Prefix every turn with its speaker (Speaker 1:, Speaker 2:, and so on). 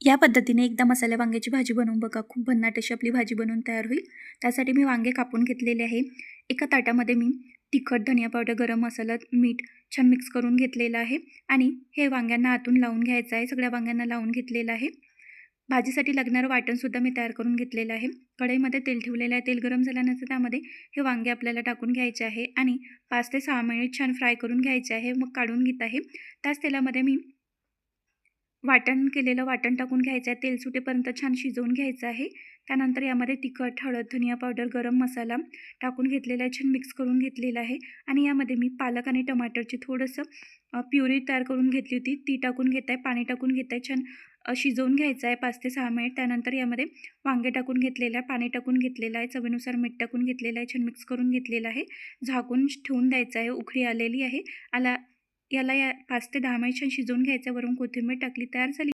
Speaker 1: या पद्धतीने एकदा मसाला वांग्याची भाजी बनवून बघा, खूप भन्नाट अशी आपली भाजी बनवून तयार होईल। त्यासाठी मी वांगे कापून घेतलेले आहे। एका ताटामध्ये मी तिखट, धनिया पावडर, गरम मसाला, मीठ छान मिक्स करून घेतलेलं आहे आणि हे वांग्यांना आतून लावून घ्यायचं आहे। सगळ्या वांग्यांना लावून घेतलेलं आहे। भाजीसाठी लागणारं वाटणसुद्धा मी तयार करून घेतलेलं आहे। कढईमध्ये तेल ठेवलेलं आहे। तेल गरम झाल्यानंतर त्यामध्ये हे वांगे आपल्याला टाकून घ्यायचे आहे आणि 5 ते 6 मिनिट छान फ्राय करून घ्यायचे आहे। मग काढून घेत आहे। त्याच तेलामध्ये मी केलेलं वाटण टाकून घ्यायचं आहे। तेल सुटेपर्यंत छान शिजवून घ्यायचं आहे। त्यानंतर यामध्ये तिखट, हळद, धनिया पावडर, गरम मसाला टाकून घेतलेला आहे, छान मिक्स करून घेतलेला आहे आणि यामध्ये मी पालक आणि टमाटरची थोडंसं प्युरी तयार करून घेतली होती, ती टाकून घेत आहे। पाणी टाकून घेत आहे, छान शिजवून घ्यायचं आहे 5 ते 6 मिनिट। त्यानंतर यामध्ये वांगे टाकून घेतलेलं आहे, पाणी टाकून घेतलेलं आहे, चवीनुसार मीठ टाकून घेतलेलं आहे, छान मिक्स करून घेतलेलं आहे। झाकून ठेवून द्यायचं आहे। उकळी आलेली आहे। याला 5 ते 10 मिनिट छान शिजवून घ्यायचं, वरून कोथिंबीर टाकली, तयार झाली।